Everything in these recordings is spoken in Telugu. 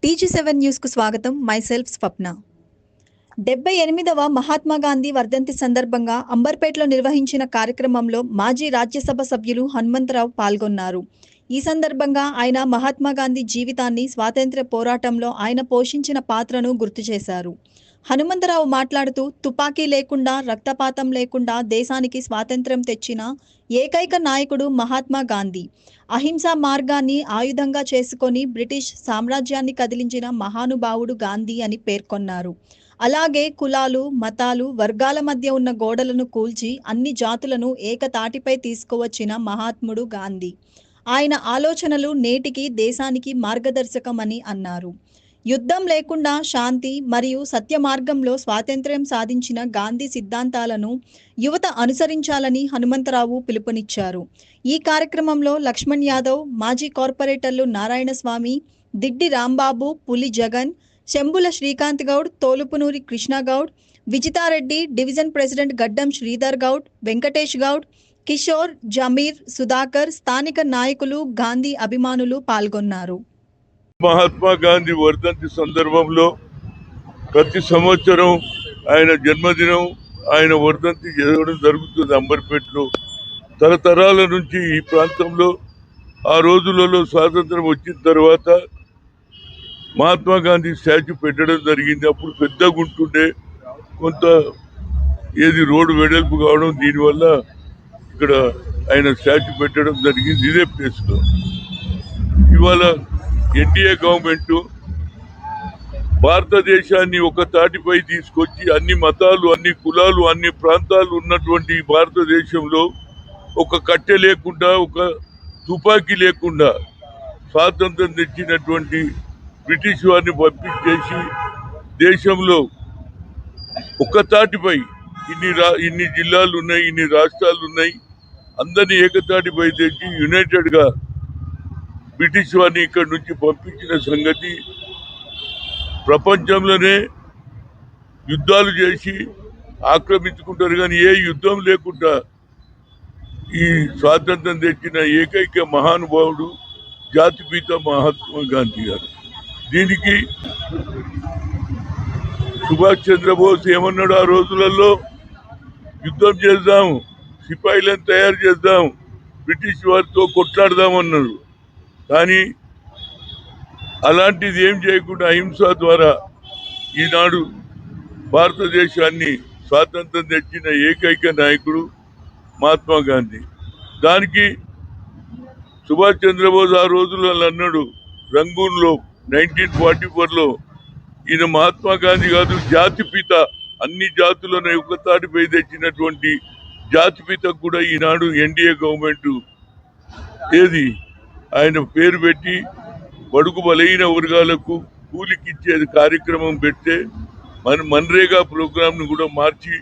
TG7 న్యూస్కు స్వాగతం. మైసెల్ఫ్ స్వప్న. 78వ మహాత్మా గాంధీ వర్ధంతి సందర్భంగా అంబర్పేటలో నిర్వహించిన కార్యక్రమంలో మాజీ రాజ్యసభ సభ్యులు హనుమంతరావు పాల్గొన్నారు. ఈ సందర్భంగా ఆయన మహాత్మా గాంధీ జీవితాన్ని, స్వాతంత్ర్య పోరాటంలో ఆయన పోషించిన పాత్రను గుర్తు చేశారు. హనుమంతరావు మాట్లాడుతూ, తుపాకీ లేకుండా, రక్తపాతం లేకుండా దేశానికి స్వాతంత్ర్యం తెచ్చిన ఏకైక నాయకుడు మహాత్మా గాంధీ. అహింసా మార్గాన్ని ఆయుధంగా చేసుకొని బ్రిటిష్ సామ్రాజ్యాన్ని కదిలించిన మహానుభావుడు గాంధీ అని పేర్కొన్నారు. అలాగే కులాలు, మతాలు, వర్గాల మధ్య ఉన్న గోడలను కూల్చి అన్ని జాతులను ఏకతాటిపై తీసుకువచ్చిన మహాత్ముడు గాంధీ. ఆయన ఆలోచనలు నేటికి దేశానికి మార్గదర్శకమని అన్నారు. యుద్ధం లేకుండా శాంతి మరియు సత్య మార్గంలో స్వాతంత్ర్యం సాధించిన గాంధీ సిద్ధాంతాలను యువత అనుసరించాలని హనుమంతరావు పిలుపునిచ్చారు. ఈ కార్యక్రమంలో లక్ష్మణ్ యాదవ్, మాజీ కార్పొరేటర్లు నారాయణస్వామి, దిడ్డి రాంబాబు, పులి జగన్, చెంబుల శ్రీకాంత్ గౌడ్, తోలుపునూరి కృష్ణ గౌడ్, విజితారెడ్డి, డివిజన్ ప్రెసిడెంట్ గడ్డం శ్రీధర్ గౌడ్, వెంకటేష్ గౌడ్, కిషోర్, జమీర్, సుధాకర్, స్థానిక నాయకులు, గాంధీ అభిమానులు పాల్గొన్నారు. మహాత్మా గాంధీ వర్ధంతి సందర్భంలో ప్రతి సంవత్సరం ఆయన జన్మదినం, ఆయన వర్ధంతి జరగడం జరుగుతుంది అంబర్పేటలో. తరతరాల నుంచి ఈ ప్రాంతంలో ఆ రోజులలో స్వాతంత్రం వచ్చిన తర్వాత మహాత్మా గాంధీ స్టాచ్యూ పెట్టడం జరిగింది. అప్పుడు పెద్దగా ఉంటుండే, కొంత రోడ్డు వెడల్పు కావడం, దీనివల్ల ఇక్కడ ఆయన స్టాచ్యూ పెట్టడం జరిగింది ఇదే ప్లేస్లో. ఇవాళ ఎన్డీఏ గవర్నమెంట్ భారతదేశాన్ని ఒక తాటిపై తీసుకొచ్చి అన్ని మతాలు, అన్ని కులాలు, అన్ని ప్రాంతాలు ఉన్నటువంటి భారతదేశంలో ఒక కట్టె లేకుండా, ఒక తుపాకీ లేకుండా స్వాతంత్రం తెచ్చినటువంటి బ్రిటిష్ వారిని పంపించేసి దేశంలో ఒక తాటిపై ఇన్ని జిల్లాలు ఉన్నాయి, ఇన్ని రాష్ట్రాలు ఉన్నాయి, అందరినీ ఏకతాటిపై తెచ్చి యునైటెడ్గా బ్రిటిష్ వారిని ఇక్కడ నుంచి పంపించిన సంగతి ప్రపంచంలోనే యుద్ధాలు చేసి ఆక్రమించుకుంటారు, కానీ ఏ యుద్ధం లేకుండా ఈ స్వాతంత్రం తెచ్చిన ఏకైక మహానుభావుడు జాతిపిత మహాత్మా గాంధీ గారు. దీనికి సుభాష్ చంద్రబోస్ ఏమన్నాడు, ఆ రోజులలో యుద్ధం చేద్దాం, సిపాయిలను తయారు చేద్దాం, బ్రిటిష్ వారితో కొట్లాడదామన్నారు. కానీ అలాంటిది ఏం చేయకుండా అహింస ద్వారా ఈనాడు భారతదేశాన్ని స్వాతంత్రం తెచ్చిన ఏకైక నాయకుడు మహాత్మా గాంధీ. దానికి సుభాష్ చంద్రబోస్ ఆ రోజులలో అన్నాడు, రంగూన్లో 1944లో, ఈయన మహాత్మా గాంధీ కాదు, జాతిపిత, అన్ని జాతులను ఒకతాటిపై తెచ్చినటువంటి జాతిపిత కూడా ఈనాడు ఎన్డీఏ గవర్నమెంట్ ఆయన పేరు పెట్టి బడుగు బలైన వర్గాలకు కూలికిచ్చే కార్యక్రమం పెడితే మన్రేగా ప్రోగ్రాంను కూడా మార్చి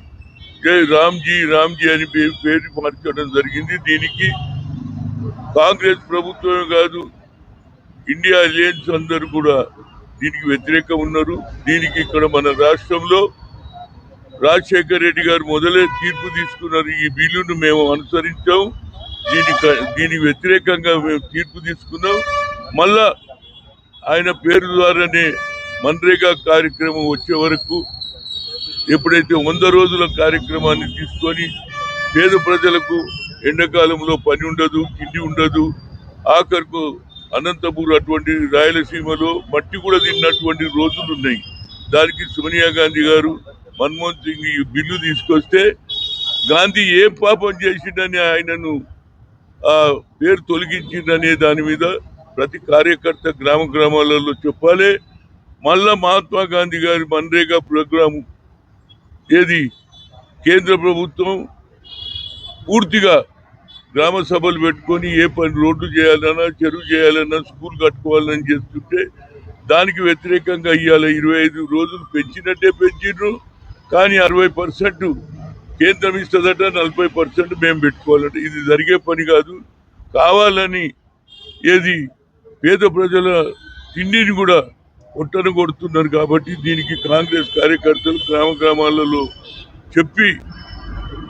జై రామ్జీ రామ్జీ అని పేరు మార్చడం జరిగింది. దీనికి కాంగ్రెస్ ప్రభుత్వమే కాదు, ఇండియా అలయన్స్ అందరూ కూడా దీనికి వ్యతిరేకంగా ఉన్నారు. దీనికి ఇక్కడ మన రాష్ట్రంలో రాజశేఖర్ రెడ్డి గారు మొదలే తీర్పు తీసుకున్నారు, ఈ బిల్లును మేము అనుసరించాం, దీనికి వ్యతిరేకంగా మేము తీర్పు తీసుకున్నాం. మళ్ళా ఆయన పేరు ద్వారానే మన్రేగా కార్యక్రమం వచ్చే వరకు, ఎప్పుడైతే 100 రోజుల కార్యక్రమాన్ని తీసుకొని పేద ప్రజలకు ఎండాకాలంలో పని ఉండదు, తిండి ఉండదు, ఆఖరుకు అనంతపూర్ అటువంటి రాయలసీమలో మట్టి కూడా తిన్నటువంటి రోజులు ఉన్నాయి. దానికి సోనియా గాంధీ గారు, మన్మోహన్ సింగ్ ఈ బిల్లు తీసుకొస్తే గాంధీ ఏం పాపం చేసిండని ఆయనను ఆ పేరు తొలగించిందనే దాని మీద ప్రతి కార్యకర్త గ్రామాలలో చెప్పాలి. మళ్ళా మహాత్మా గాంధీ గారి మన్రేగా ప్రోగ్రాము కేంద్ర ప్రభుత్వం పూర్తిగా గ్రామ సభలు పెట్టుకొని ఏ పని రోడ్డు చేయాలన్నా, చెరువు చేయాలన్నా, స్కూల్ కట్టుకోవాలని చేస్తుంటే దానికి వ్యతిరేకంగా ఇవాళ 25 రోజులు పెంచినట్టే పెంచిండ్రు. కానీ 60% కేంద్రం ఇస్తుందట, 40% మేము పెట్టుకోవాలంటే ఇది జరిగే పని కాదు. కావాలని పేద ప్రజల తిండిని కూడా ఒట్టను కొడుతున్నారు. కాబట్టి దీనికి కాంగ్రెస్ కార్యకర్తలు గ్రామాలలో చెప్పి,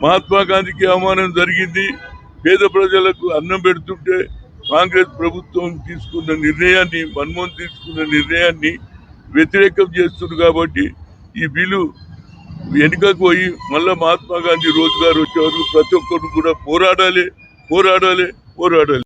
మహాత్మా గాంధీకి అవమానం జరిగింది, పేద ప్రజలకు అన్నం పెడుతుంటే కాంగ్రెస్ ప్రభుత్వం తీసుకున్న నిర్ణయాన్ని, మన్మోహన్ తీసుకున్న నిర్ణయాన్ని వ్యతిరేకం చేస్తున్నారు. కాబట్టి ఈ బిల్లు వెనుకకు పోయి మళ్ళా మహాత్మా గాంధీ రోజు గారు వచ్చారు. ప్రతి ఒక్కరు కూడా పోరాడాలి.